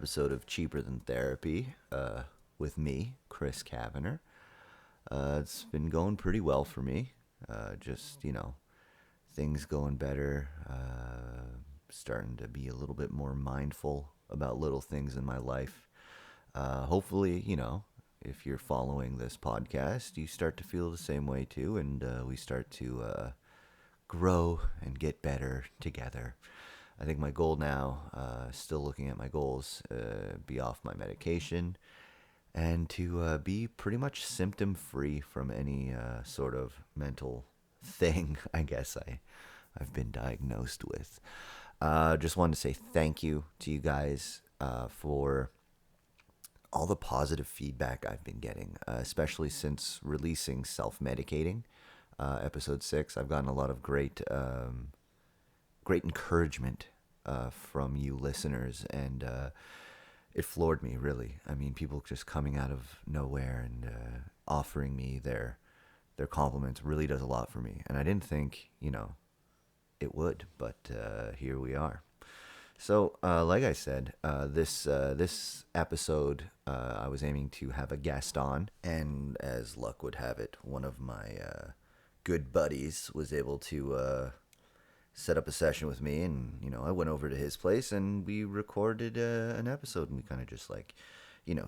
episode of Cheaper Than Therapy with me, Chris Kavanagh. It's been going pretty well for me. Things going better. Starting to be a little bit more mindful about little things in my life. Hopefully, if you're following this podcast, you start to feel the same way too, and we start to grow and get better together. I think my goal now, still looking at my goals, be off my medication and to be pretty much symptom free from any sort of mental thing I guess I've been diagnosed with. Just wanted to say thank you to you guys for all the positive feedback I've been getting, especially since releasing Self-Medicating, episode 6. I've gotten a lot of great encouragement from you listeners, and it floored me, really. I mean, people just coming out of nowhere and offering me their compliments really does a lot for me. And I didn't think, it would, but here we are. So, like I said, this episode, I was aiming to have a guest on, and as luck would have it, one of my good buddies was able to set up a session with me, and I went over to his place and we recorded an episode, and we kind of just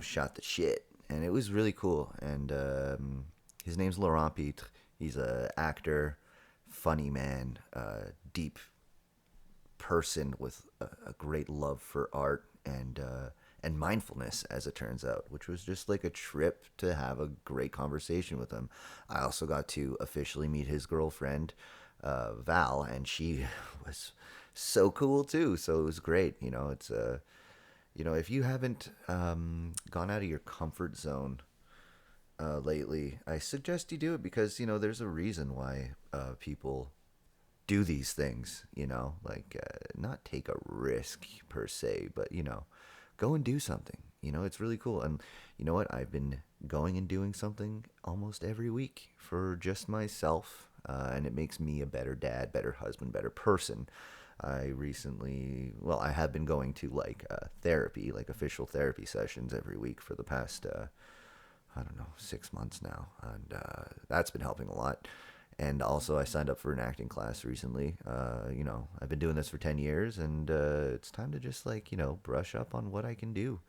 shot the shit, and it was really cool. And his name's Laurent Pitre. He's a actor, funny man, deep person with a great love for art and mindfulness, as it turns out, which was just like a trip to have a great conversation with him. I also got to officially meet his girlfriend, Val, and she was so cool too. So it was great. It's if you haven't gone out of your comfort zone lately, I suggest you do it, because there's a reason why people do these things. Not take a risk per se, but go and do something. It's really cool. And you know what? I've been going and doing something almost every week for just myself. And it makes me a better dad, better husband, better person. I have been going to therapy, official therapy sessions every week for the past, 6 months now. And that's been helping a lot. And also I signed up for an acting class recently. I've been doing this for 10 years, and it's time to just brush up on what I can do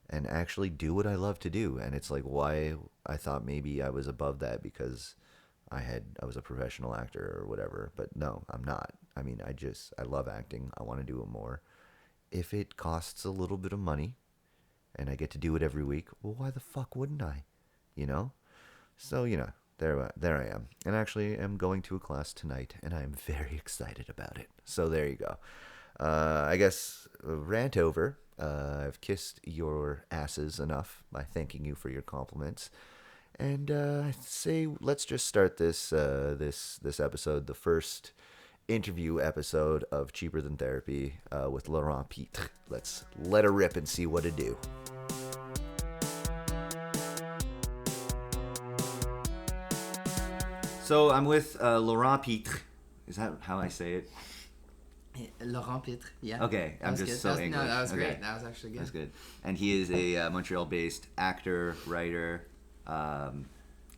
and actually do what I love to do. And it's why I thought maybe I was above that because I was a professional actor or whatever, but no, I'm not. I mean, I love acting. I want to do it more. If it costs a little bit of money and I get to do it every week, well, why the fuck wouldn't I? So, there I am. And actually I'm going to a class tonight, and I'm very excited about it. So there you go. I guess rant over. I've kissed your asses enough by thanking you for your compliments. And I say let's just start this episode, the first interview episode of Cheaper Than Therapy with Laurent Pitre. Let's let her rip and see what it do. So I'm with Laurent Pitre. Is that how I say it? Laurent Pitre, yeah. Okay, I'm just good. so English. No, that was okay. great. That was actually good. That's good. And he is a Montreal-based actor, writer,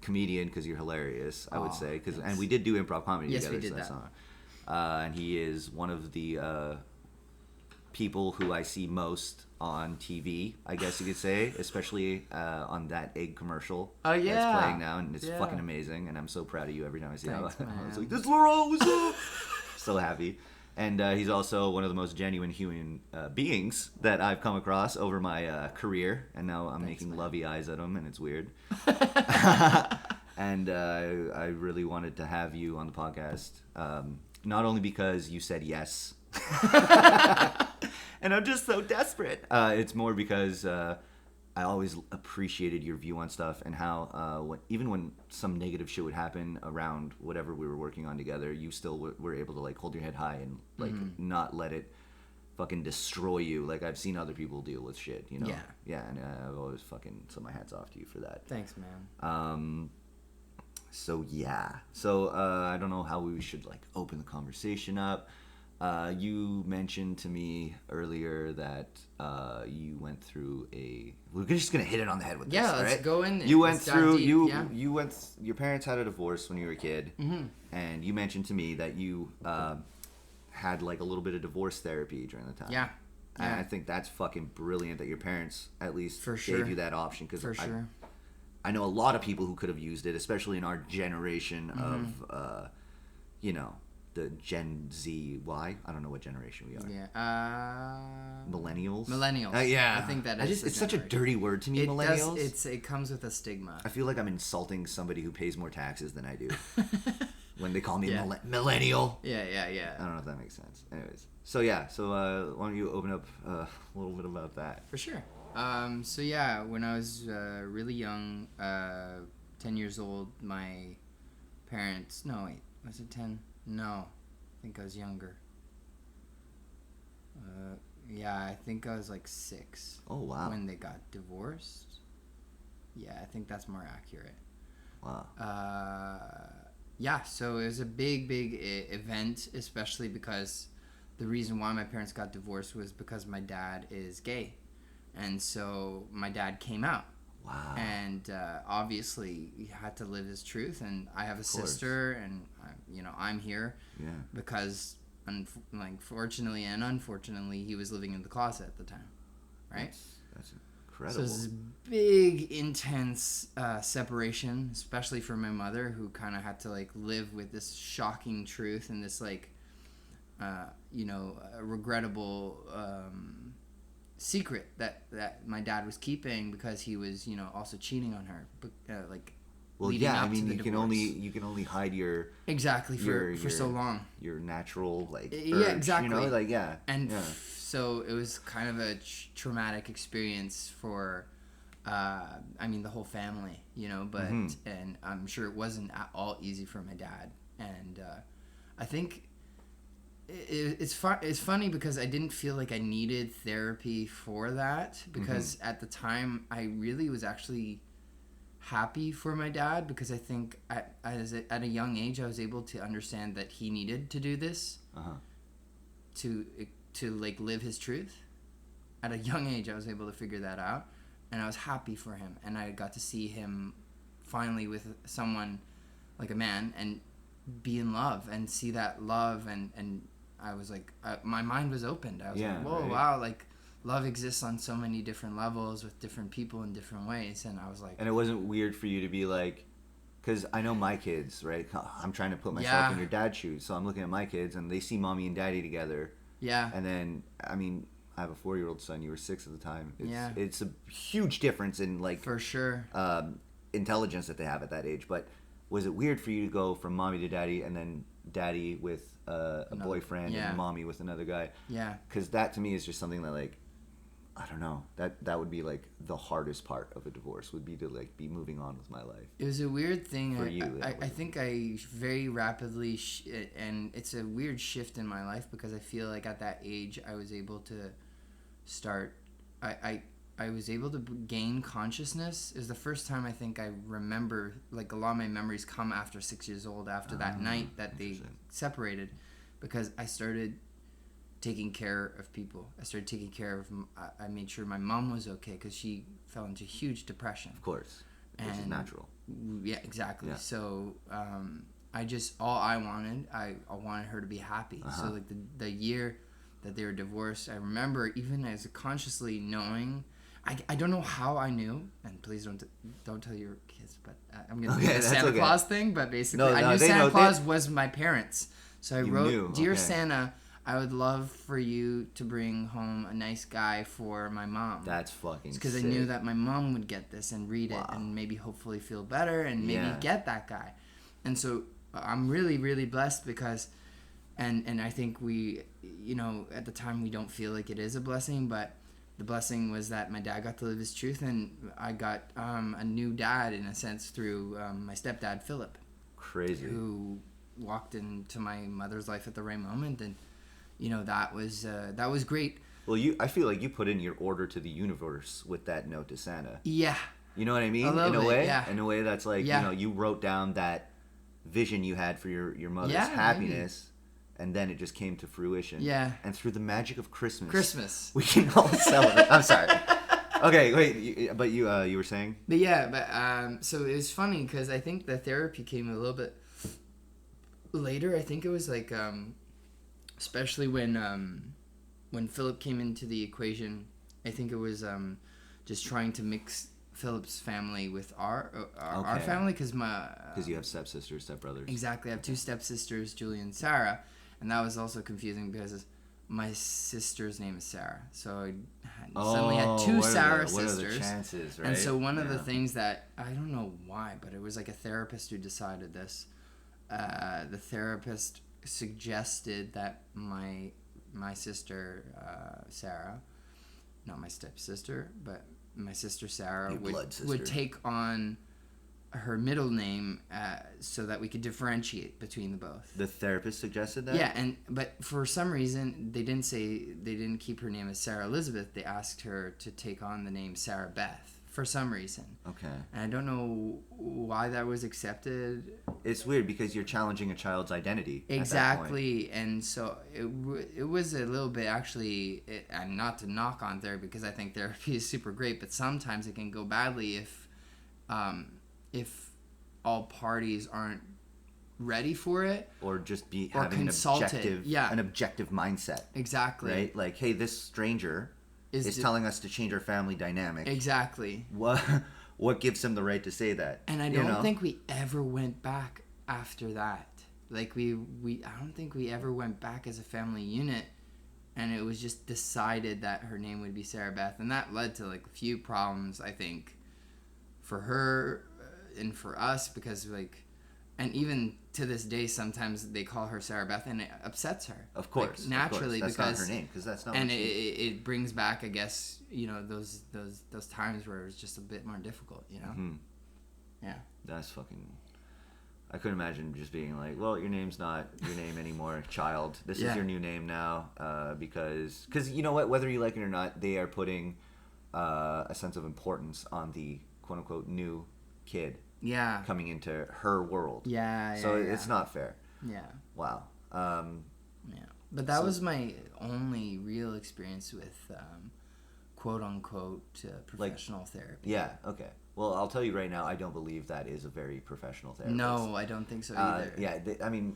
comedian, because you're hilarious, I would say. And we did do improv comedy together. Yes, we did that. And he is one of the people who I see most on TV, I guess you could say, especially on that egg commercial that's playing now, and it's fucking amazing, and I'm so proud of you every time I see it. I was like, this is Laurent, what's up? So happy. And he's also one of the most genuine human beings that I've come across over my career, and now I'm making lovey eyes at him, and it's weird. And I really wanted to have you on the podcast, not only because you said yes, and I'm just so desperate. It's more because I always appreciated your view on stuff, and how even when some negative shit would happen around whatever we were working on together, you still were able to hold your head high and not let it fucking destroy you like I've seen other people deal with shit, Yeah, and I've always fucking, so my hat's off to you for that. Thanks, man. So I don't know how we should open the conversation up. You mentioned to me earlier that you went through a. We're just gonna hit it on the head with this. Yeah, let's right? go in. You went Let's dive through deep, you yeah. you went. Your parents had a divorce when you were a kid, and you mentioned to me that you had like a little bit of divorce therapy during the time. Yeah. And I think that's fucking brilliant that your parents at least For sure. gave you that option because For sure. I know a lot of people who could have used it, especially in our generation of, the Gen Z, Y. I don't know what generation we are. Yeah. Millennials? Millennials. Yeah. I think that is. It's such a dirty word to me, It millennials. does. It comes with a stigma. I feel like I'm insulting somebody who pays more taxes than I do when they call me Yeah. millennial. Yeah. I don't know if that makes sense. Anyways. So, yeah. So, why don't you open up a little bit about that? For sure. So yeah, when I was really young, 10 years old, my parents. No, wait. Was it 10? No, I think I was younger. Yeah, I think I was like 6. Oh, wow. When they got divorced. Yeah, I think that's more accurate. Wow. Yeah, so it was a big event, especially because the reason why my parents got divorced was because my dad is gay. And so my dad came out. Wow. And obviously he had to live his truth. And I have a sister, and I'm here because, fortunately and unfortunately, he was living in the closet at the time, right? That's incredible. So this big, intense separation, especially for my mother, who kind of had to live with this shocking truth and this regrettable secret that my dad was keeping because he was also cheating on her, well, leading yeah, up I mean, to the you divorce. can only hide your exactly for so long, your natural urge, exactly, and so it was kind of a traumatic experience for the whole family, but and I'm sure it wasn't at all easy for my dad, and I think it's funny because I didn't feel like I needed therapy for that, because at the time I really was actually happy for my dad, because I think at a young age I was able to understand that he needed to do this to live his truth. At a young age I was able to figure that out, and I was happy for him, and I got to see him finally with someone like a man and be in love and see that love, and I was like, my mind was opened. I was like, whoa, wow, love exists on so many different levels with different people in different ways. And I was like... And it wasn't weird for you to be like... Because I know my kids, right? I'm trying to put myself in your dad's shoes. So I'm looking at my kids, and they see mommy and daddy together. Yeah. And then, I mean, I have a 4-year-old son. You were 6 at the time. Yeah. It's a huge difference in, For sure. Intelligence that they have at that age. But was it weird for you to go from mommy to daddy, and then daddy with a boyfriend and mommy with another guy? Yeah. Because that to me is just something that I don't know, that would be the hardest part of a divorce, would be to be moving on with my life. It was a weird thing for you. I think I very rapidly and it's a weird shift in my life, because I feel like at that age I was able to start I was able to gain consciousness. It was the first time I think I remember, a lot of my memories come after 6 years old, after that night that they separated, because I started taking care of people. I started taking care of, I made sure my mom was okay, because she fell into huge depression. Of course. Which is natural. Yeah, exactly. Yeah. So I wanted her to be happy. So the year that they were divorced, I remember, even as consciously knowing, I don't know how I knew, and please don't tell your kids, but I'm going to do the Santa Claus thing, but basically I knew Santa Claus was my parents. So I wrote, Dear Santa, I would love for you to bring home a nice guy for my mom. That's fucking sick. Because I knew that my mom would get this and read it and maybe hopefully feel better and maybe get that guy. And so I'm really, really blessed, because, and I think we, at the time we don't feel like it is a blessing, but the blessing was that my dad got to live his truth, and I got a new dad, in a sense, through my stepdad, Philip. Crazy. Who walked into my mother's life at the right moment, and that was great. Well, I feel like you put in your order to the universe with that note to Santa. Yeah. You know what I mean? A little in a way, yeah. In a way that's you wrote down that vision you had for your mother's happiness, and then it just came to fruition. Yeah. And through the magic of Christmas. we can all celebrate. I'm sorry. Okay, wait, but you were saying? But yeah, so it was funny because I think the therapy came a little bit later. I think it was like, especially when Philip came into the equation. I think it was just trying to mix Philip's family with our family because you have stepsisters, stepbrothers. Exactly, I have two stepsisters, Julie and Sarah, and that was also confusing because my sister's name is Sarah, so I suddenly had two Sarah sisters. What are the chances, right? And so one of the things that, I don't know why, but it was like a therapist who decided this. The therapist suggested that my sister, Sarah, not my stepsister, but my sister Sarah would take on her middle name so that we could differentiate between the both. The therapist suggested that? Yeah, but for some reason they didn't keep her name as Sarah Elizabeth. They asked her to take on the name Sarah Beth for some reason. Okay. And I don't know why that was accepted. It's weird because you're challenging a child's identity. Exactly, and so it was a little bit actually. And not to knock on therapy because I think therapy is super great, but sometimes it can go badly if all parties aren't ready for it, or just having an objective mindset. Exactly. Right? Like, hey, this stranger is telling us to change our family dynamic. Exactly. What gives him the right to say that? And I don't think we ever went back after that. Like I don't think we ever went back as a family unit, and it was just decided that her name would be Sarah Beth, and that led to like a few problems, I think, for her and for us, because and even to this day sometimes they call her Sarah Beth and it upsets her, of course, naturally, that's because not her name, because that's not, and it brings back, I guess, those times where it was just a bit more difficult, Mm-hmm. Yeah, that's fucking, I couldn't imagine just being like, well, your name's not your name anymore, child. This is your new name now, because you know what, whether you like it or not, they are putting a sense of importance on the quote-unquote new kid coming into her world. So it's not fair. Wow. But that was my only real experience with quote-unquote professional therapy. Okay. Well, I'll tell you right now, I don't believe that is a very professional therapist. No, I don't think so either.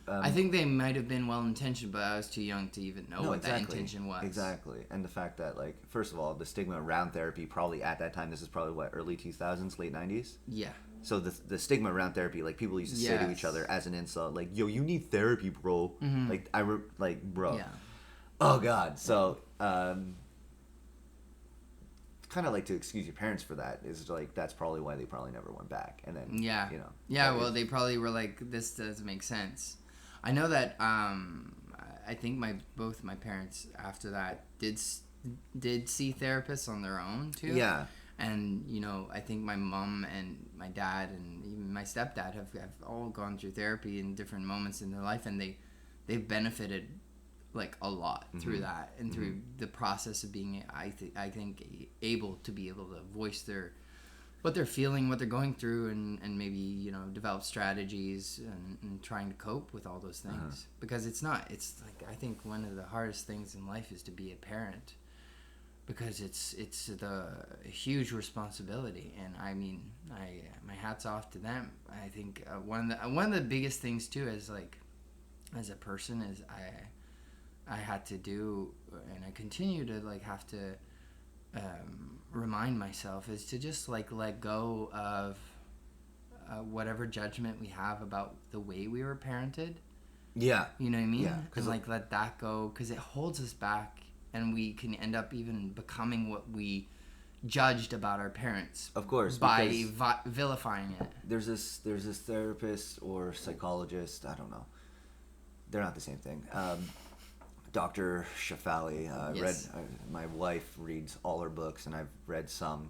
I think they might have been well-intentioned, but I was too young to even know what that intention was. Exactly. And the fact that, like, first of all, the stigma around therapy, probably at that time, this is probably, what, early 2000s, late 90s? Yeah. So the stigma around therapy, like, people used to say to each other as an insult, like, yo, you need therapy, bro. Mm-hmm. Bro. Yeah. Oh, God. So, kind of like to excuse your parents for that is like, that's probably why they probably never went back. And then, well, they probably were like, this doesn't make sense. I know that, I think both my parents after that did see therapists on their own too. Yeah. And, I think my mom and my dad and even my stepdad have all gone through therapy in different moments in their life, and they've benefited like a lot through that and through the process of being, I think able to voice what they're feeling, what they're going through, and maybe, develop strategies and trying to cope with all those things. Because it's like, I think one of the hardest things in life is to be a parent, because it's a huge responsibility. And I mean, my hat's off to them. I think one of the biggest things too is, like, as a person, is I had to do, and I continue to have to remind myself, is to just let go of whatever judgment we have about the way we were parented. Yeah. You know what I mean? Yeah. And let that go, because it holds us back, and we can end up even becoming what we judged about our parents. Of course. By vilifying it. There's this therapist or psychologist, I don't know. They're not the same thing. Dr. Shafali. Yes. My wife reads all her books, and I've read some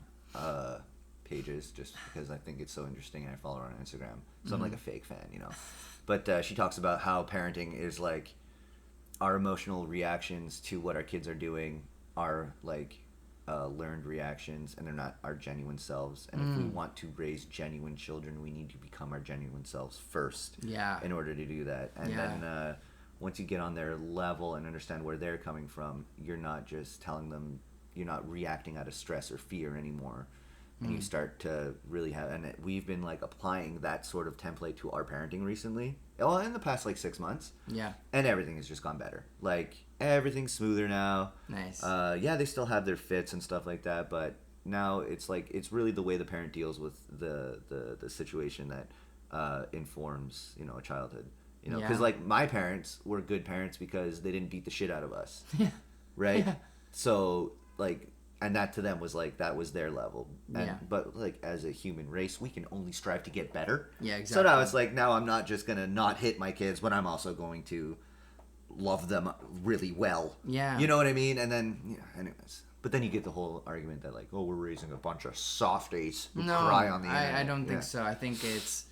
pages just because I think it's so interesting, and I follow her on Instagram. So I'm like a fake fan, But she talks about how parenting is like our emotional reactions to what our kids are doing are like learned reactions, and they're not our genuine selves. And if we want to raise genuine children, we need to become our genuine selves first. Yeah. In order to do that, and then once you get on their level and understand where they're coming from, you're not just telling them, you're not reacting out of stress or fear anymore. And you start to really have, and we've been like applying that sort of template to our parenting recently. Well, in the past like 6 months. Yeah. And everything has just gone better. Like everything's smoother now. Nice. Yeah, they still have their fits and stuff like that, but now it's like it's really the way the parent deals with the situation that informs, you know, a childhood. You know, because like my parents were good parents because they didn't beat the shit out of us. Yeah. Right. Yeah. So like. And that to them was like, that was their level. And, Yeah. But like as a human race, we can only strive to get better. Yeah, exactly. So now it's like, now I'm not just going to not hit my kids, but I'm also going to love them really well. Yeah. You know what I mean? And then, yeah, anyways. But then you get the whole argument that like, oh, we're raising a bunch of softies who cry on the internet. I don't think so. I think it's,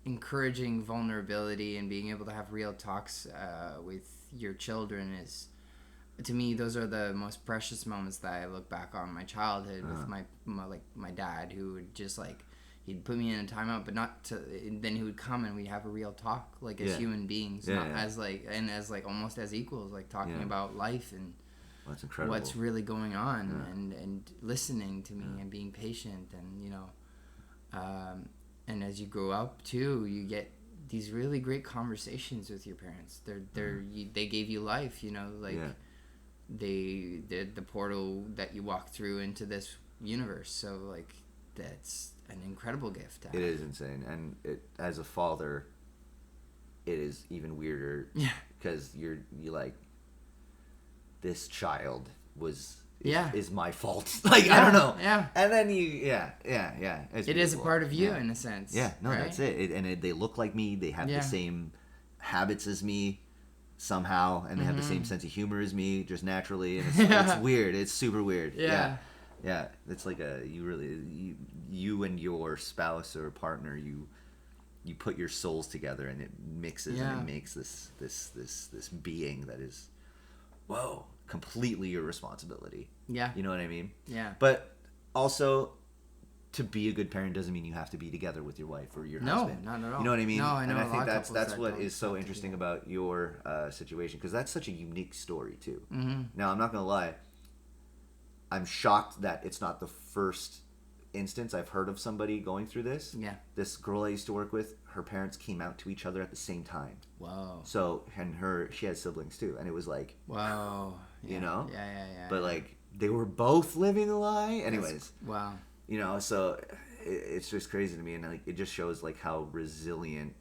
encouraging vulnerability and being able to have real talks with your children is, to me, those are the most precious moments that I look back on my childhood with my dad, who would just like, he'd put me in a timeout, but not to, then he would come and we'd have a real talk, like as human beings, not as like, and as like almost as equals, like talking about life and that's incredible. What's really going on, and listening to me and being patient, and you know, and as you grow up too, you get these really great conversations with your parents. They gave you life, you know, like they're the portal that you walk through into this universe. So like that's an incredible gift to have. It is insane, and as a father, it is even weirder. Yeah, because you like, this child is my fault. Like I don't know. Yeah, and then it's it is a beautiful. part of you in a sense. Yeah, no, right? that's it. They look like me. They have the same habits as me somehow, and they have the same sense of humor as me, just naturally. And it's weird. It's super weird. Yeah. It's like you and your spouse or partner, you put your souls together, and it mixes and it makes this being that is, whoa, completely your responsibility. Yeah. You know what I mean? Yeah. But also, to be a good parent doesn't mean you have to be together with your wife or your husband. No, not at all. You know what I mean? No, I know. And I think that's what is so interesting about your situation, because that's such a unique story too. Mm-hmm. Now, I'm not gonna lie, I'm shocked that it's not the first instance I've heard of somebody going through this. Yeah. This girl I used to work with, her parents came out to each other at the same time. Wow. So, and she had siblings too, and it was like, wow. Yeah. You know? Yeah. But like, they were both living a lie. Anyways. Wow. You know, so it's just crazy to me, and like it just shows like how resilient,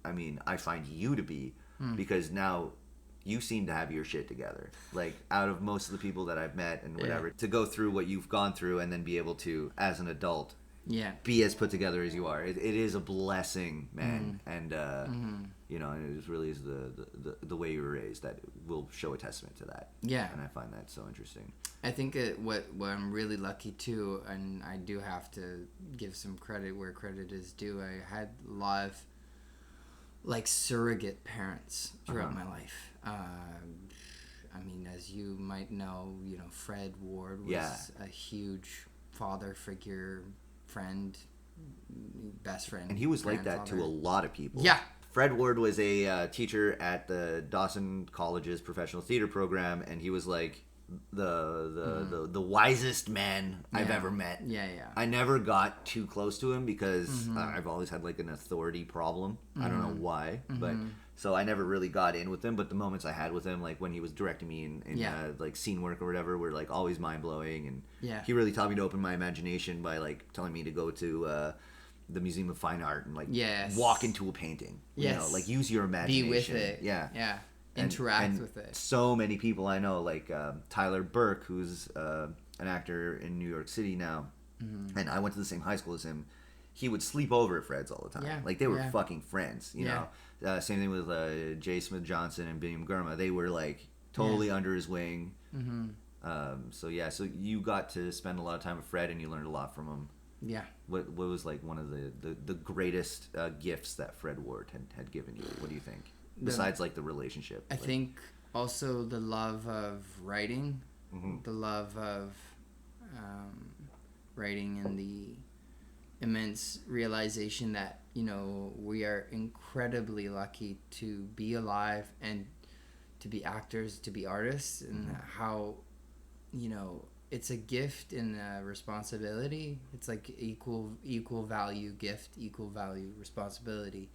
I mean, I find you to be, because now you seem to have your shit together. Like, out of most of the people that I've met and whatever, to go through what you've gone through and then be able to, as an adult, be as put together as you are. It is a blessing, man. And you know, and it just really is the way you were raised that will show a testament to that. Yeah. And I find that so interesting. I think what I'm really lucky too, and I do have to give some credit where credit is due. I had a lot of like surrogate parents throughout my life. I mean, as you might know, you know, Fred Ward was a huge father figure, friend, best friend. And he was like that to a lot of people. Yeah. Fred Ward was a teacher at the Dawson College's professional theater program, and he was like the wisest man I've ever met. Yeah. I never got too close to him because I've always had like an authority problem. I don't know why, but so I never really got in with him. But the moments I had with him, like when he was directing me in like scene work or whatever, were like always mind blowing, and he really taught me to open my imagination by like telling me to go to the Museum of Fine Art and like walk into a painting. You know, like use your imagination. Be with it. Yeah. Interact with it. So many people I know, like Tyler Burke, who's an actor in New York City now, and I went to the same high school as him. He would sleep over at Fred's all the time. Like they were fucking friends, you know. Same thing with J. Smith Johnson and Biniam Gurma. They were like totally under his wing. So you got to spend a lot of time with Fred, and you learned a lot from him. Yeah. What was like one of the greatest gifts that Fred Ward had given you? What do you think? Besides like the relationship, I think also the love of writing, the love of writing immense realization that, you know, we are incredibly lucky to be alive and to be actors, to be artists, and how, you know, it's a gift and a responsibility. It's like equal value gift, equal value responsibility.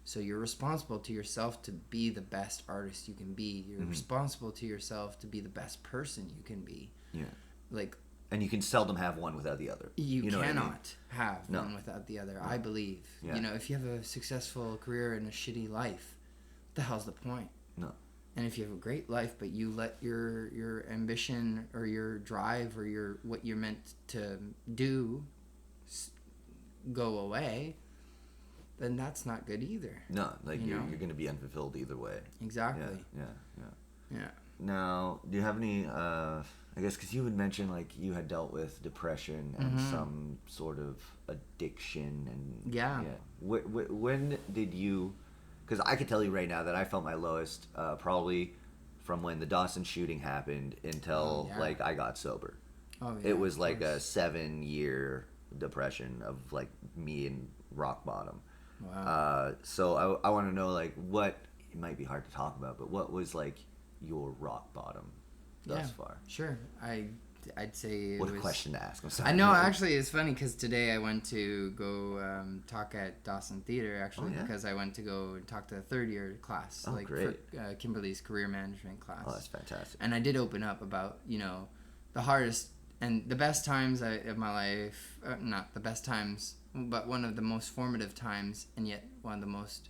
So you're responsible to yourself to be the best artist you can be. You're responsible to yourself to be the best person you can be. Yeah. Like, and you can seldom have one without the other. You know cannot what I mean? have No. one without the other. No. I believe. Yeah. You know, if you have a successful career and a shitty life, what the hell's the point? No. And if you have a great life, but you let your ambition or your drive or your what you're meant to do go away, then that's not good either. No, like you're know? going to be unfulfilled either way. Exactly. Yeah. Now, do you have any? I guess because you would mention like you had dealt with depression and some sort of addiction and yeah. When did you? Because I could tell you right now that I felt my lowest probably from when the Dawson shooting happened until like I got sober. Oh yeah. It was like a 7-year depression of like me in rock bottom. Wow. So I want to know like what, it might be hard to talk about, but what was like your rock bottom thus far? Sure. I'd say it what was... a question to ask. I'm sorry. I know, actually, it's funny because today I went to go talk at Dawson Theater, actually, because I went to go talk to the third-year class, great. for Kimberly's career management class. Oh, that's fantastic. And I did open up about, you know, the hardest and the best times of my life, not the best times, but one of the most formative times, and yet one of the most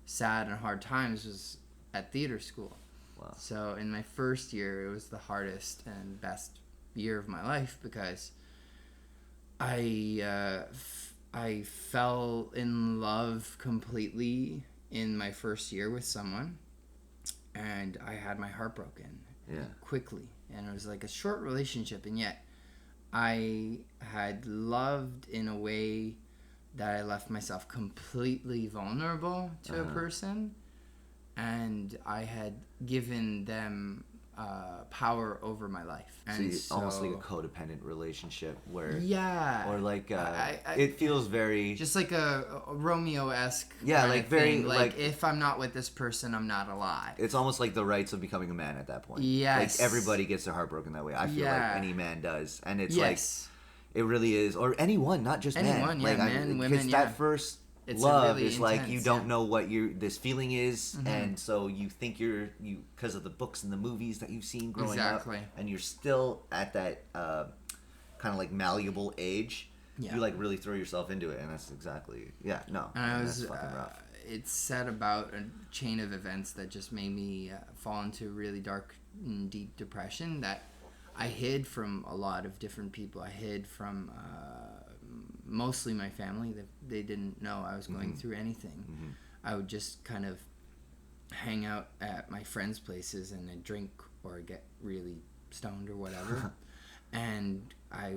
sad and hard times was at theater school. Wow. So in my first year, it was the hardest and best year of my life because I fell in love completely in my first year with someone, and I had my heart broken quickly, and it was like a short relationship, and yet I had loved in a way that I left myself completely vulnerable to a person, and I had given them power over over my life. And so almost like a codependent relationship where or like I it feels very just like a Romeo-esque like very thing. Like if I'm not with this person, I'm not alive. It's almost like the rights of becoming a man at that point. Yes, like everybody gets their heart broken that way. I feel like any man does, and it's like it really is, or anyone, not just anyone, men. Men, women, because that first it's love really is intense, like you don't know what this feeling is, and so you think you because of the books and the movies that you've seen growing up, and you're still at that kind of like malleable age. You like really throw yourself into it, and that's exactly And that's fucking rough. It's set about a chain of events that just made me fall into really dark and deep depression that I hid from a lot of different people. I hid from mostly my family. They didn't know I was going through anything. I would just kind of hang out at my friends' places and I'd drink or get really stoned or whatever. And I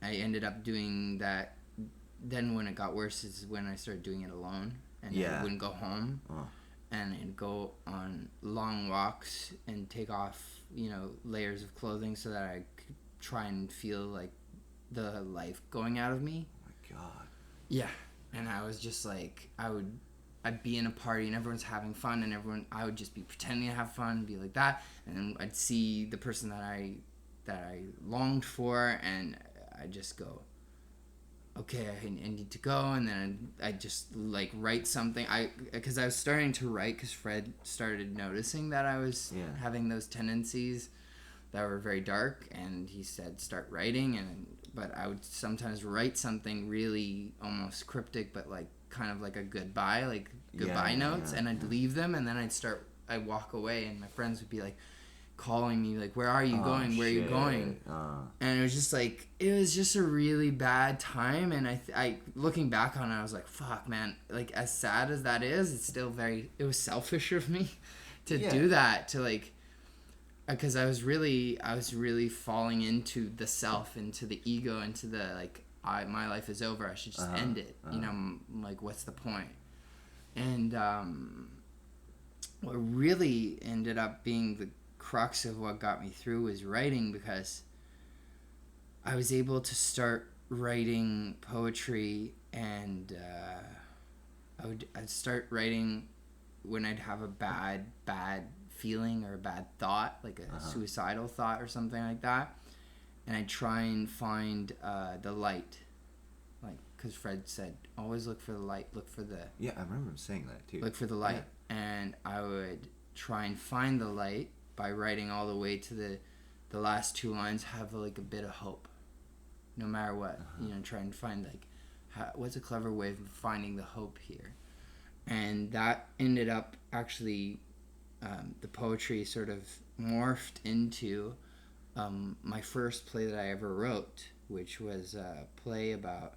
ended up doing that. Then when it got worse is when I started doing it alone. And I wouldn't go home. And I'd go on long walks and take off, layers of clothing so that I could try and feel like the life going out of me. Oh my God. Yeah. And I was just like, I'd be in a party and everyone's having fun and I would just be pretending to have fun and be like that. And then I'd see the person that I longed for and I'd just go, okay, I need to go. And then I just like write something. Because I was starting to write because Fred started noticing that I was having those tendencies that were very dark, and he said start writing. But I would sometimes write something really almost cryptic, but like kind of like a goodbye, like goodbye notes, and I'd leave them, and then I'd walk away, and my friends would be like calling me like, where are you going? Where are you going? And it was just a really bad time. And I looking back on it, I was like, fuck, man, like as sad as that is, it's still it was selfish of me to do that, to like, because I was really falling into the self, into the ego, into the like, my life is over, I should just end it. I'm like, what's the point? And what really ended up being the crux of what got me through was writing, because I was able to start writing poetry, and I'd start writing when I'd have a bad feeling or a bad thought, like a suicidal thought or something like that, and I'd try and find the light, like, because Fred said always look for the light, look for the I remember him saying that too. Look for the light, and I would try and find the light by writing all the way to the last two lines, have like a bit of hope, no matter what. Try and find like what's a clever way of finding the hope here, and that ended up actually the poetry sort of morphed into my first play that I ever wrote, which was a play about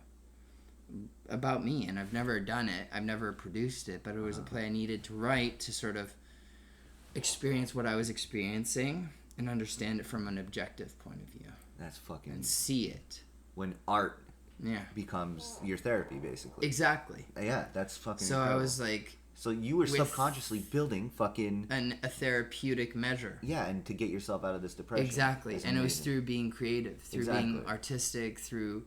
me, and I've never done it, I've never produced it, but it was a play I needed to write to sort of experience what I was experiencing and understand it from an objective point of view. That's fucking... And see it. When art becomes your therapy, basically. Exactly. Yeah, that's fucking So incredible. I was like... So you were subconsciously building fucking... a therapeutic measure. Yeah, and to get yourself out of this depression. Exactly. That's and amazing. it was through being creative, through being artistic, through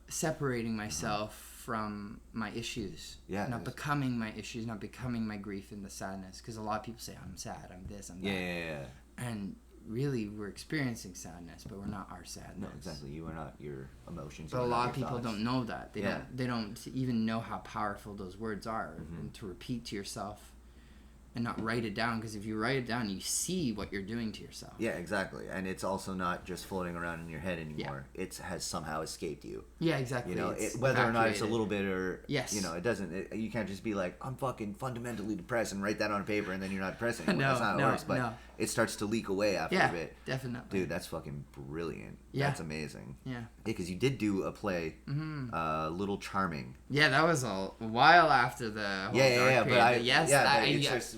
separating myself from my issues. Yeah. Not becoming my issues, not becoming my grief and the sadness. Because a lot of people say, I'm sad, I'm this, I'm that. Yeah. And really, we're experiencing sadness, but we're not our sadness. No, exactly. You are not your emotions. But a lot of people thoughts. don't know that. They don't even know how powerful those words are. And to repeat to yourself and not write it down, because if you write it down, you see what you're doing to yourself. Yeah, exactly. And it's also not just floating around in your head anymore. Yeah. It has somehow escaped you. Yeah, exactly. Whether or not it's a little bit or... Yes. It doesn't... you can't just be like, I'm fucking fundamentally depressed and write that on paper and then you're not depressed anymore. That's not how it works. But it starts to leak away after a bit. Definitely. Dude, that's fucking brilliant. Yeah. That's amazing. Yeah. Because you did do a play, Little Charming. Yeah, that was a while after the whole dark period. But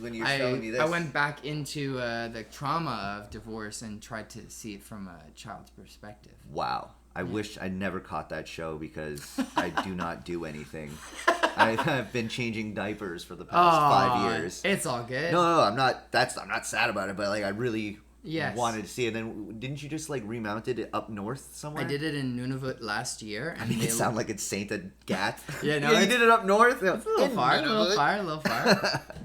when you're showing me this... I went back into the trauma of divorce and tried to see it from a child's perspective. Wow. I wish I never caught that show because I do not do anything. I've been changing diapers for the past 5 years. It's all good. No, I'm not sad about it, but like I really wanted to see it. And then didn't you just like remounted it up north somewhere? I did it in Nunavut last year. And it sound like it's Saint Gat. You did it up north. It's a little far.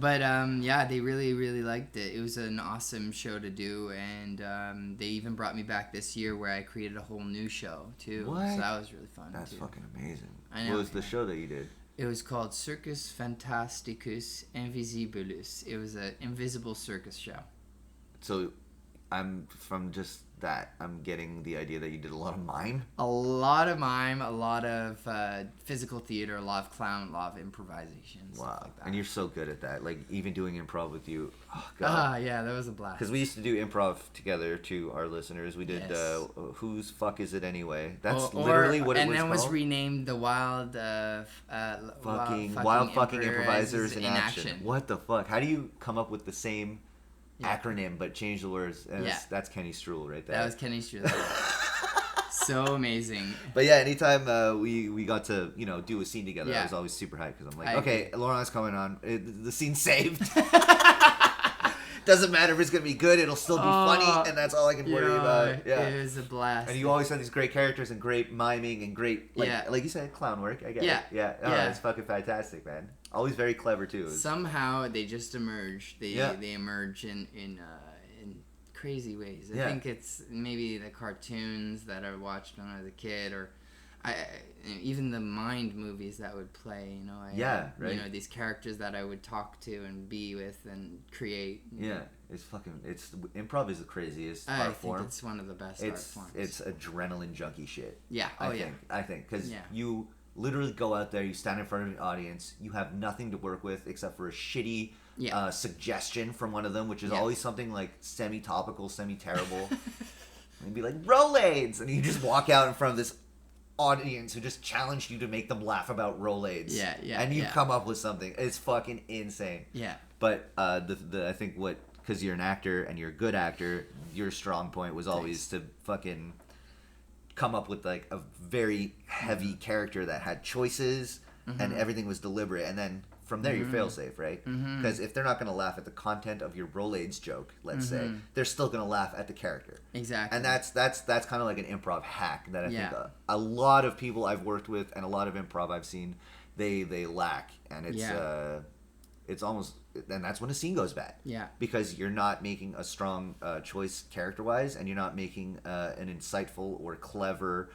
But they really, really liked it. It was an awesome show to do, and they even brought me back this year where I created a whole new show too. What? So that was really fun. That's fucking amazing. I know. What was the show that you did? It was called Circus Fantasticus Invisibilus. It was an invisible circus show. So, I'm from just that, I'm getting the idea that you did a lot of mime. A lot of mime, a lot of physical theater, a lot of clown, a lot of improvisation. Wow. Stuff like that. And you're so good at that. Like, even doing improv with you. Oh, God. Yeah, that was a blast. Because we used to do improv together to our listeners. We did Whose Fuck Is It Anyway? That's literally what it was called. And then was renamed the Wild Fucking Improvisers in Action. What the fuck? How do you come up with the same acronym but change the words? And that's Kenny Struhl right there. That was Kenny Struhl. So amazing. But yeah, anytime we got to do a scene together, I was always super hyped because I'm like, okay, Laurent's coming on. The scene's saved. Doesn't matter if it's gonna be good; it'll still be funny, and that's all I can worry about. Yeah, it was a blast. And you always had these great characters and great miming and great, like you said, clown work. I get it. Yeah. It's fucking fantastic, man. Always very clever too. Somehow they just emerge. They emerge in crazy ways. I think it's maybe the cartoons that I watched when I was a kid, or even the Mind movies that would play. These characters that I would talk to and be with and create. Improv is the craziest art form. I think it's one of the best art forms. It's adrenaline junkie shit. Yeah. I think because you literally go out there, you stand in front of an audience, you have nothing to work with except for a shitty suggestion from one of them, which is always something like semi-topical, semi-terrible. And be like, Rolades! And you just walk out in front of this audience who just challenged you to make them laugh about Rolades. And you come up with something. It's fucking insane. Yeah. But I think because you're an actor and you're a good actor, your strong point was always to fucking come up with like a very heavy character that had choices and everything was deliberate, and then From there, you're fail safe, right? Because if they're not going to laugh at the content of your Rolaids joke, let's say, they're still going to laugh at the character. Exactly. And that's kind of like an improv hack that I think a lot of people I've worked with and a lot of improv I've seen, they lack, and it's almost, and that's when a scene goes bad. Yeah. Because you're not making a strong choice character-wise, and you're not making an insightful or clever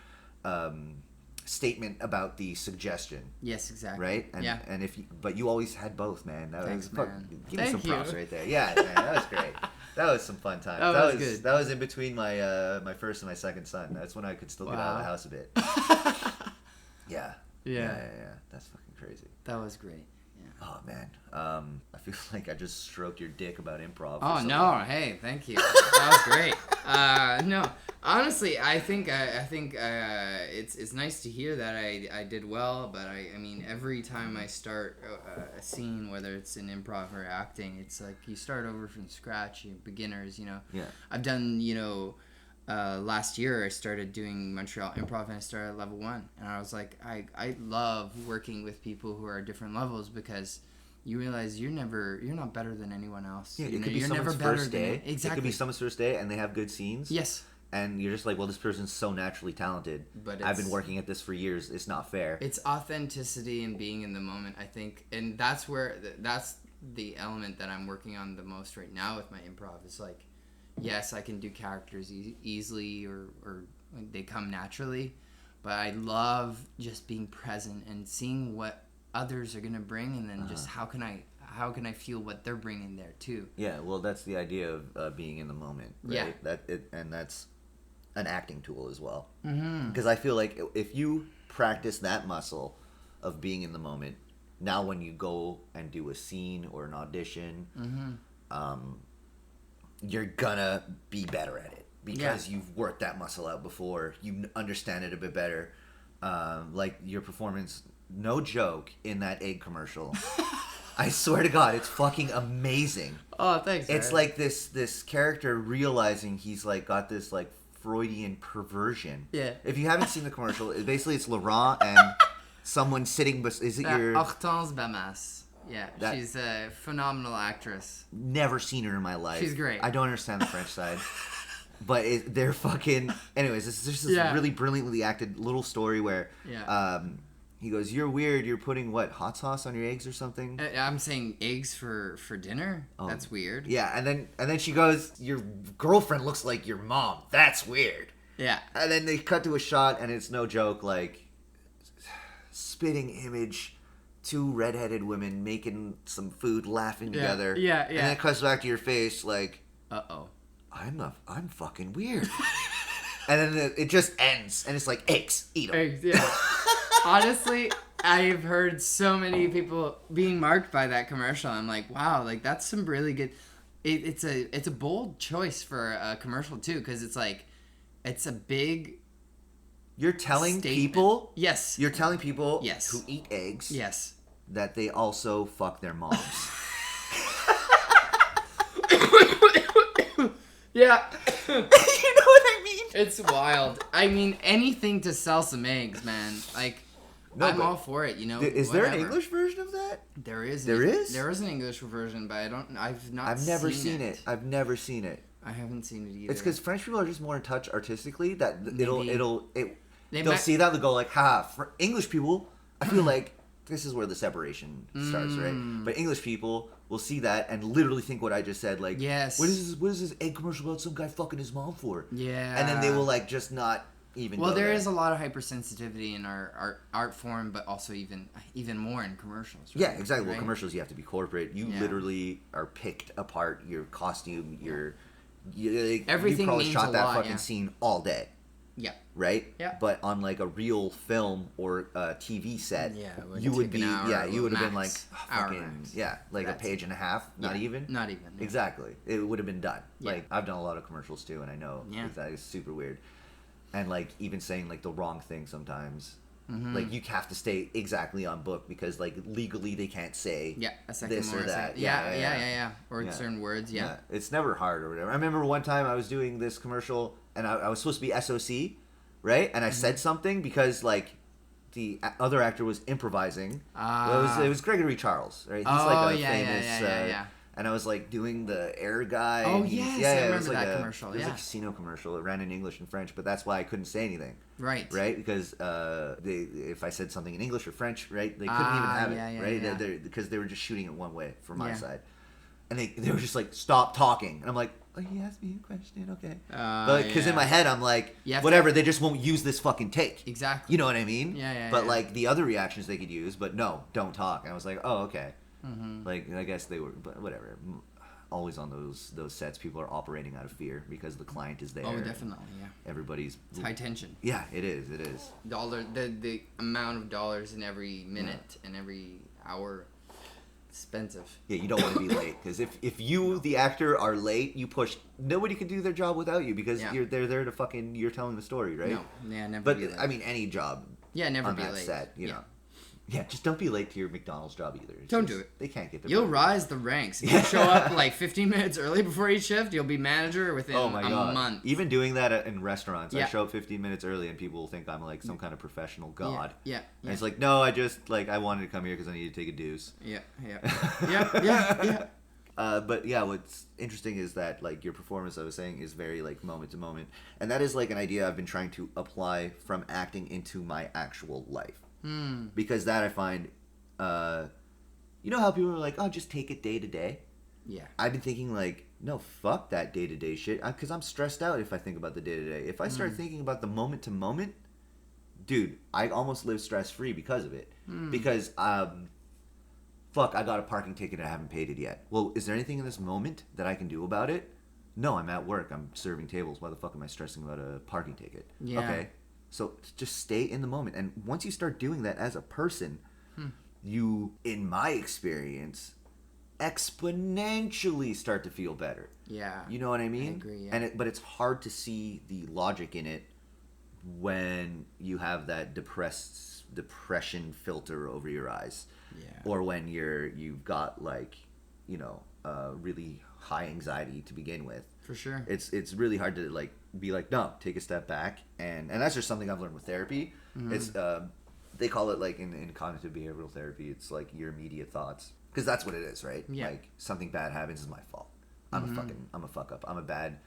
statement about the suggestion. Yes, exactly. Right? And, yeah. And but you always had both, man. Thanks, man. Give me some props right there. Yeah, man, that was great. That was some fun times. That was good. That was in between my first and my second son. That's when I could still get out of the house a bit. Yeah. Yeah. That's fucking crazy. That was great. Yeah. Oh man, I feel like I just stroked your dick about improv. Oh no, hey, thank you. That was great. No, honestly, I think it's nice to hear that I did well, but I mean every time I start a scene, whether it's in improv or acting, it's like you start over from scratch. You're beginners, you know. Yeah. I've done, last year I started doing Montreal Improv and I started at level 1, and I was like, I love working with people who are at different levels, because you realize you're not better than anyone else. Yeah, it could be someone's first day. Exactly. It could be someone's first day and they have good scenes. Yes. And you're just like, well, this person's so naturally talented. But I've been working at this for years. It's not fair. It's authenticity and being in the moment, I think, and that's the element that I'm working on the most right now with my improv. It's like, yes, I can do characters easily or they come naturally, but I love just being present and seeing what others are gonna bring, and then just how can I feel what they're bringing there too. Yeah, well, that's the idea of being in the moment, right? Yeah. And that's an acting tool as well. Because I feel like if you practice that muscle of being in the moment, now when you go and do a scene or an audition, you're gonna be better at it because you've worked that muscle out before. You understand it a bit better. Like your performance, no joke, in that egg commercial. I swear to God, it's fucking amazing. Oh, thanks. It's man. like this character realizing he's like got this like Freudian perversion. Yeah. If you haven't seen the commercial, it's Laurent and someone sitting. Is it your Hortense Bamas? Yeah, she's a phenomenal actress. Never seen her in my life. She's great. I don't understand the French side. But they're fucking... Anyways, this is just this really brilliantly acted little story where he goes, you're weird, you're putting, what, hot sauce on your eggs or something? I'm saying eggs for dinner? Oh. That's weird. Yeah, and then she goes, your girlfriend looks like your mom. That's weird. Yeah. And then they cut to a shot, and it's no joke, like, spitting image... 2 redheaded women making some food, laughing together. Yeah. And then it cuts back to your face, like, uh-oh, I'm fucking weird. And then it just ends, and it's like, eggs, eat them. Eggs, yeah. Honestly, I've heard so many people being marked by that commercial. I'm like, wow, like that's some really good. It's a bold choice for a commercial too, because it's like, it's a big. You're telling statement. People. Yes. You're telling people. Yes. Who eat eggs. Yes. That they also fuck their moms. Yeah. You know what I mean? It's wild. I mean, anything to sell some eggs, man. Like, I'm all for it, you know. Is there an English version of that? There is. There is? There is an English version, but I've never seen it. I've never seen it. I haven't seen it either. It's because French people are just more in touch artistically that they'll see that, they'll go like, haha. For English people, I feel like this is where the separation starts, right? But English people will see that and literally think what I just said, like, yes. What is this egg commercial about some guy fucking his mom for? Yeah. And then they will like just not even. Well, there is a lot of hypersensitivity in our art form, but also even more in commercials. Right? Yeah, exactly. Right? Well, commercials you have to be corporate. You literally are picked apart. Your costume, everything you probably means shot a that lot, fucking scene all day. Yeah. Right? Yeah. But on like a real film or a TV set, you would be you would have been like fucking like a page and a half, not even. Not even. Yeah. Exactly. It would have been done. Yeah. Like I've done a lot of commercials too, and I know that is super weird. And like even saying like the wrong thing sometimes. Like you have to stay exactly on book because like legally they can't say a second this more or that. Yeah. Or certain words. Yeah. It's never hard or whatever. I remember one time I was doing this commercial and I was supposed to be SOC, right? And I said something because like the other actor was improvising. Ah. It was Gregory Charles, right? He's Oh, like a yeah, famous. yeah. And I was like doing the air guy. Oh, and yes, I it remember was like that commercial, It was yeah. a casino commercial. It ran in English and French, but that's why I couldn't say anything. Right. Right, because if I said something in English or French, right, they couldn't even have it, right? Yeah. Because they were just shooting it one way from my Yeah. side, and they were just like, stop talking, and I'm like, oh, he asked me a question, okay, but because in my head I'm like, whatever, they just won't use this fucking take. Exactly. You know what I mean? Yeah. But like the other reactions they could use, but no, don't talk. And I was like, oh, okay. Mm-hmm. Like I guess they were, but whatever. Always on those sets, people are operating out of fear because the client is there. Oh, definitely, yeah. Everybody's it's high tension. Yeah, it is. It is. The amount of dollars in every minute and every hour, expensive. Yeah, you don't want to be late because if you the actor are late, you push. Nobody can do their job without you because they're there to fucking you're telling the story, right? No, yeah, never. But be late. I mean, any job. Yeah, never on be that late. Set, you know. Yeah, just don't be late to your McDonald's job either. Don't do it. They can't get. You'll rise the ranks. If you show up like 15 minutes early before each shift, you'll be manager within a month. Even doing that in restaurants, I show up 15 minutes early and people will think I'm like some kind of professional god. Yeah. And it's like, no, I just like I wanted to come here because I needed to take a deuce. Yeah. But yeah, what's interesting is that like your performance, I was saying, is very like moment to moment, and that is like an idea I've been trying to apply from acting into my actual life. Because that I find, you know how people are like, oh, just take it day to day. Yeah. I've been thinking like, no, fuck that day to day shit, because I'm stressed out if I think about the day to day. If I start thinking about the moment to moment, dude, I almost live stress free because of it. Because fuck, I got a parking ticket and I haven't paid it yet. Well, is there anything in this moment that I can do about it? No, I'm at work. I'm serving tables. Why the fuck am I stressing about a parking ticket? Yeah. Okay. So just stay in the moment. And once you start doing that as a person, you, in my experience, exponentially start to feel better. Yeah. You know what I mean? I agree, yeah. But it's hard to see the logic in it when you have that depression filter over your eyes. Yeah. Or when you've got like, you know, really high anxiety to begin with. For sure. It's really hard to like be like, no, take a step back, and that's just something I've learned with therapy. It's they call it like in cognitive behavioral therapy, it's like your immediate thoughts, because that's what it is, right? Yeah. Like something bad happens, is my fault. I'm a fuck up. I'm a bad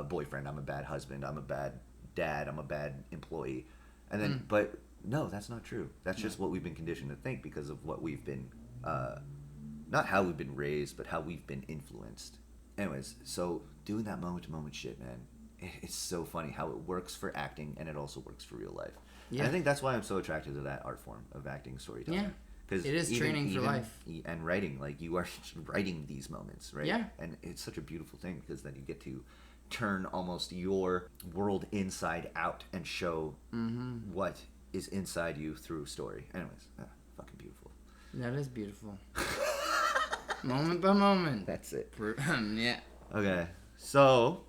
boyfriend. I'm a bad husband. I'm a bad dad. I'm a bad employee. And then, but no, that's not true. That's just what we've been conditioned to think because of what we've been, not how we've been raised, but how we've been influenced. Anyways, so doing that moment to moment shit, man, it's so funny how it works for acting and it also works for real life. Yeah. And I think that's why I'm so attracted to that art form of acting, storytelling. Yeah. Because it is training for life. And writing, like you are writing these moments, right? Yeah. And it's such a beautiful thing because then you get to turn almost your world inside out and show what is inside you through story. Anyways, fucking beautiful. That is beautiful. Moment by moment. That's it. Yeah. Okay. So,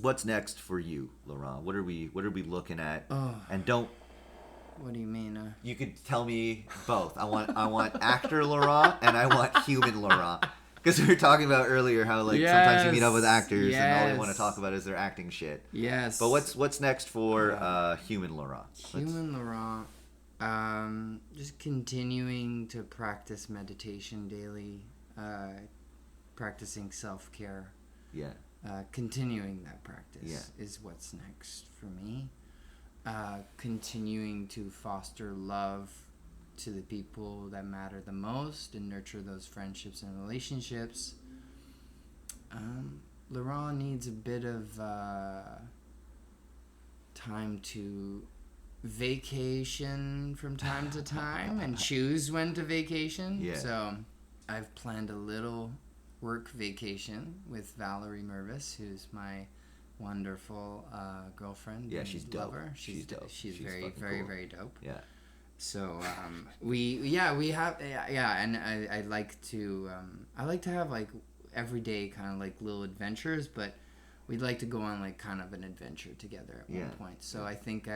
what's next for you, Laurent? What are we looking at? Oh. And don't. What do you mean? You could tell me both. I want actor Laurent and I want human Laurent. Because we were talking about earlier how like sometimes you meet up with actors and all they want to talk about is their acting shit. Yes. But what's next for human Laurent? Human Laurent. Just continuing to practice meditation daily, practicing self-care. Yeah. Continuing that practice is what's next for me. Continuing to foster love to the people that matter the most and nurture those friendships and relationships. Laurent needs a bit of time to vacation from time to time and choose when to vacation. Yeah. So I've planned a little work vacation with Valerie Mervis, who's my wonderful girlfriend. Yeah, she's dope. Lover. She's dope. She's very, very, cool. very dope. Yeah. So we have and I like to have like everyday kind of like little adventures, but we'd like to go on like kind of an adventure together at one point. So I think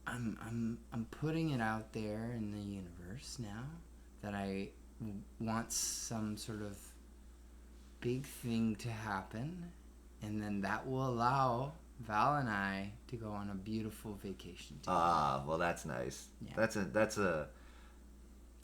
I'm putting it out there in the universe now that I want some sort of big thing to happen, and then that will allow Val and I to go on a beautiful vacation together. Ah, well, that's nice. Yeah. That's a.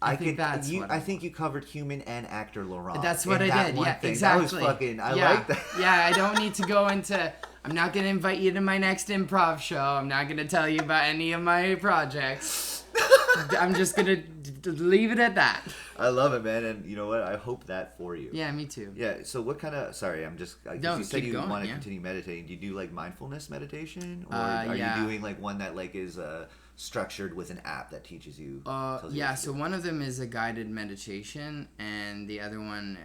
I think that's you. what I think you covered human and actor Laurent. That's what in I that did. one Yeah, thing. exactly. That was fucking. I yeah. like that. Yeah, I don't need to go into. I'm not gonna invite you to my next improv show. I'm not gonna tell you about any of my projects. I'm just gonna leave it at that. I love it, man, and you know what? I hope that for you. Yeah, me too. Yeah. So what kind of? Sorry, I'm just. No, you said keep you going, want to yeah. continue meditating. Do you do like mindfulness meditation, or are yeah. you doing like one that like is structured with an app that teaches you? tells you Yeah, what to so do? one of them is a guided meditation, and the other one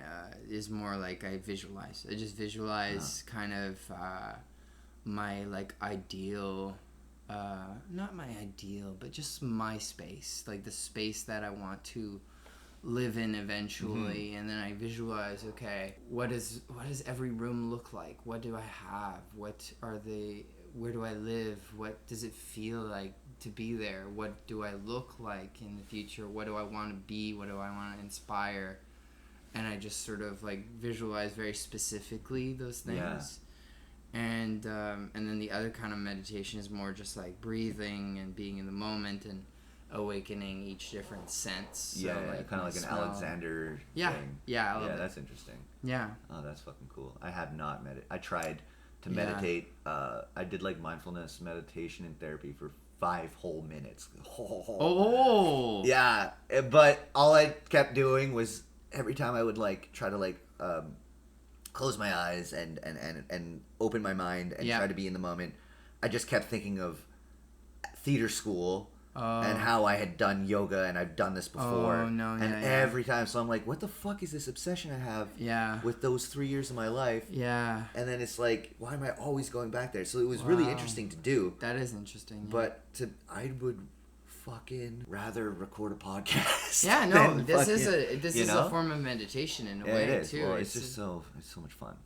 is more like I visualize. I just visualize kind of my like ideal, not my ideal, but just my space, like the space that I want to live in eventually. And then I visualize, okay, what does every room look like? What do I have? Where do I live? What does it feel like to be there? What do I look like in the future? What do I want to be? What do I want to inspire? And I just sort of like visualize very specifically those things. And then the other kind of meditation is more just like breathing and being in the moment and awakening each different sense. Yeah, So, kind of like an smell. Alexander Yeah, thing. yeah, I love Yeah, it. that's interesting. Yeah. Oh, that's fucking cool. I have not I tried to Yeah. meditate. I did like mindfulness meditation and therapy for 5 whole minutes. Oh. Yeah, but all I kept doing was every time I would like try to like close my eyes and open my mind and Yeah. try to be in the moment, I just kept thinking of theater school Oh. and how I had done yoga and I've done this before. Oh, no, and yeah, yeah. every time, so I'm like, what the fuck is this obsession I have Yeah. with those 3 years of my life? Yeah. And then it's like, why am I always going back there? So it was really Wow. interesting to do. That is interesting. Yeah. But I would fucking rather record a podcast. Yeah, no, than this is fucking- a this you is know? a form of meditation in a Yeah, way it is. too. Well, it's just so much fun.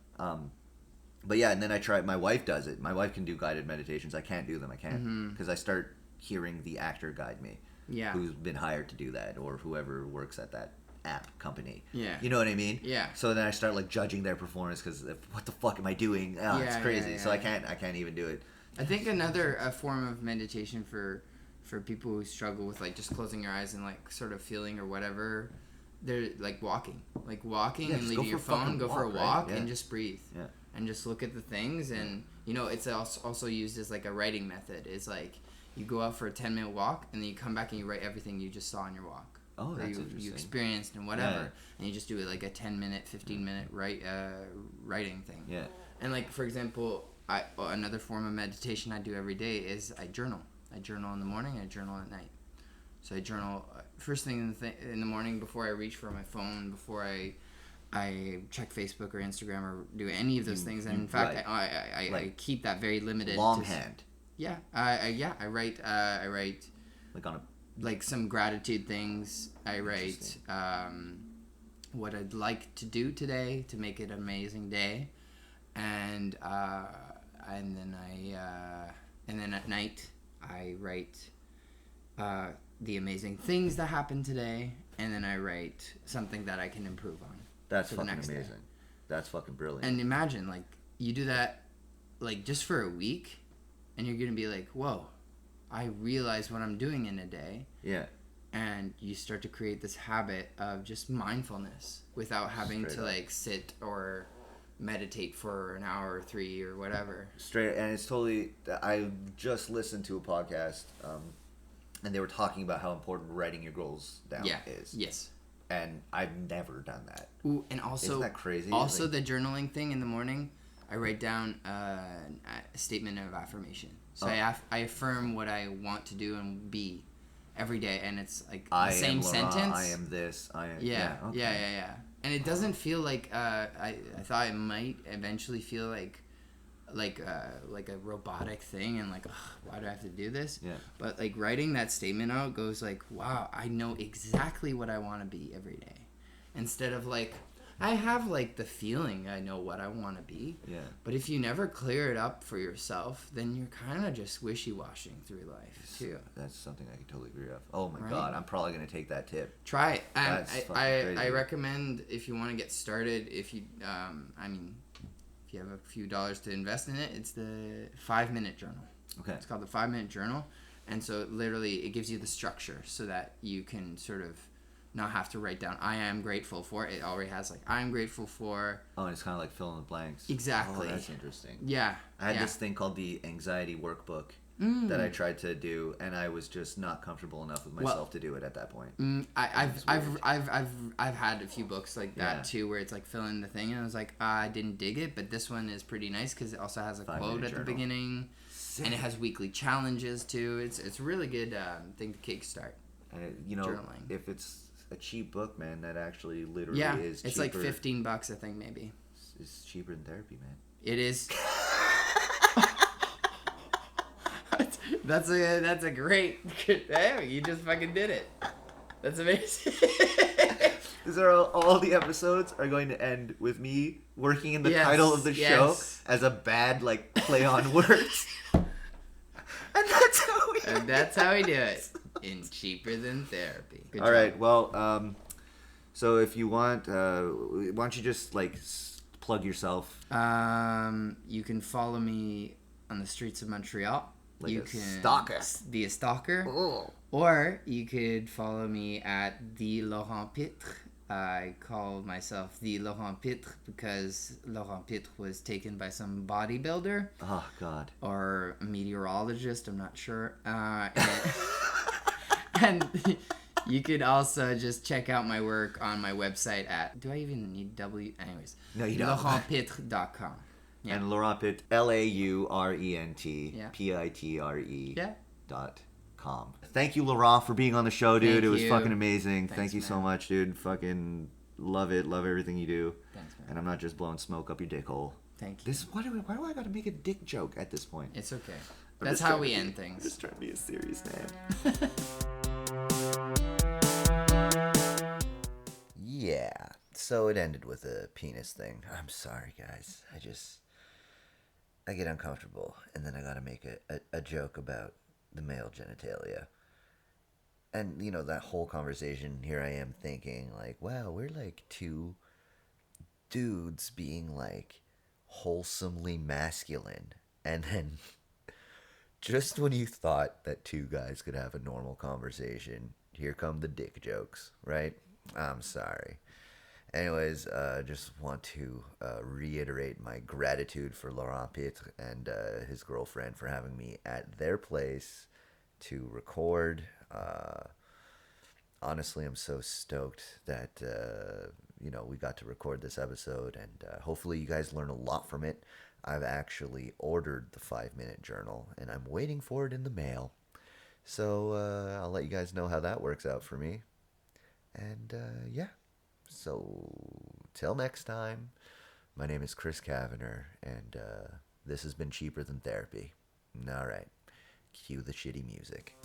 But yeah, and then I tried. My wife does it. My wife can do guided meditations. I can't do them. I can't because I start hearing the actor guide me. Yeah. Who's been hired to do that, or whoever works at that app company. Yeah. You know what I mean? Yeah. So then I start like judging their performance because what the fuck am I doing? Oh, it's Yeah, crazy. yeah, So yeah. I can't even do it. I think another form of meditation for people who struggle with like just closing your eyes and like sort of feeling or whatever, they're like walking Yeah, and just leaving go your for a phone, fucking go for a walk, right? walk Yeah. and just breathe. Yeah. And just look at the things, and you know it's also used as like a writing method. It's like you go out for a 10-minute walk and then you come back and you write everything you just saw on your walk. Oh, or that's you interesting. experienced and whatever, Yeah. and you just do it like a 10-minute, 15-minute writing thing. Yeah. And like for example, another form of meditation I do every day is I journal. I journal in the morning and I journal at night. So I journal first thing in the morning before I reach for my phone, before I check Facebook or Instagram or do any of those things. And in fact, right. I keep that very limited. Longhand. Yeah, I write Like on a. like some gratitude things. I write what I'd like to do today to make it an amazing day, and then at night I write the amazing things that happened today, and then I write something that I can improve on. That's for the fucking next day. amazing. That's fucking brilliant. And imagine like you do that like just for a week, and you're gonna be like, whoa, I realize what I'm doing in a day. Yeah. And you start to create this habit of just mindfulness without having Straight to up. like sit or meditate for an hour or 3 or whatever. Straight, and it's totally. I just listened to a podcast, and they were talking about how important writing your goals down is. Yes. And I've never done that. Ooh, and also, Isn't that crazy? Also, Like- the journaling thing in the morning, I write down a statement of affirmation. So I affirm what I want to do and be every day, and it's like the I same am Laurent, sentence. I am this. I am. Yeah, okay. yeah. And it doesn't feel like I thought it might eventually feel like a robotic thing and like, ugh, why do I have to do this? Yeah. But like writing that statement out goes like, wow, I know exactly what I want to be every day, instead of like I have like the feeling I know what I want to be. Yeah. But if you never clear it up for yourself, then you're kind of just wishy-washing through life too. That's something I can totally agree with. Oh my Right? god, I'm probably gonna take that tip. Try it. That's fucking I crazy. recommend if you want to get started. If you if you have a few dollars to invest in it, it's the 5-minute journal. Okay. It's called the 5-minute journal. And so literally it gives you the structure so that you can sort of not have to write down, I am grateful for. It already has like, I'm grateful for. Oh, and it's kind of like fill in the blanks. Exactly. Oh, that's interesting. Yeah. I had this thing called the anxiety workbook that I tried to do, and I was just not comfortable enough with myself to do it at that point. I've had a few books like that too, where it's like fill in the thing, and I was like, I didn't dig it, but this one is pretty nice because it also has a quote at the beginning, and it has weekly challenges too. It's a really good thing to kickstart. And journaling. If it's a cheap book, man, that actually literally is cheaper. It's like $15, I think, maybe. It's cheaper than therapy, man. It is. That's a great. Hey, you just fucking did it. That's amazing. These are all the episodes are going to end with me working in the title of the show as a bad like play on words. And that's how we do it. In Cheaper Than Therapy. Good job. Right. Well, so if you want, why don't you just like plug yourself? You can follow me on the streets of Montreal. Like you a can stalker. Be a stalker. Oh. Or you could follow me at the Laurent Pitre. I call myself the Laurent Pitre because Laurent Pitre was taken by some bodybuilder. Oh, God. Or a meteorologist, I'm not sure. And you could also just check out my work on my website at... Do I even need W? Anyways. No, you don't. LaurentPitre.com. Yeah. And Laurent Pitre, LaurentPitre Yeah. .com. Thank you, Laurent, for being on the show, dude. Thank it was you. fucking amazing. Thanks, Thank you so man. much, dude. Fucking love it. Love everything you do. Thanks, man. And I'm not just blowing smoke up your dick hole. Thank you. Why do I got to make a dick joke at this point? It's okay. I'm That's just how trying we to be- end things. I'm just trying to be a serious man. Yeah. So it ended with a penis thing. I'm sorry, guys. I get uncomfortable, and then I gotta make a joke about the male genitalia. And, that whole conversation, here I am thinking, like, wow, we're like two dudes being, like, wholesomely masculine. And then, just when you thought that two guys could have a normal conversation, here come the dick jokes, right? I'm sorry. Anyways, just want to reiterate my gratitude for Laurent Pitre and his girlfriend for having me at their place to record. Honestly, I'm so stoked that, we got to record this episode, and hopefully you guys learn a lot from it. I've actually ordered the 5-minute journal, and I'm waiting for it in the mail. So I'll let you guys know how that works out for me. And, yeah. So, till next time, my name is Chris Kavanagh, and this has been Cheaper Than Therapy. All right, cue the shitty music.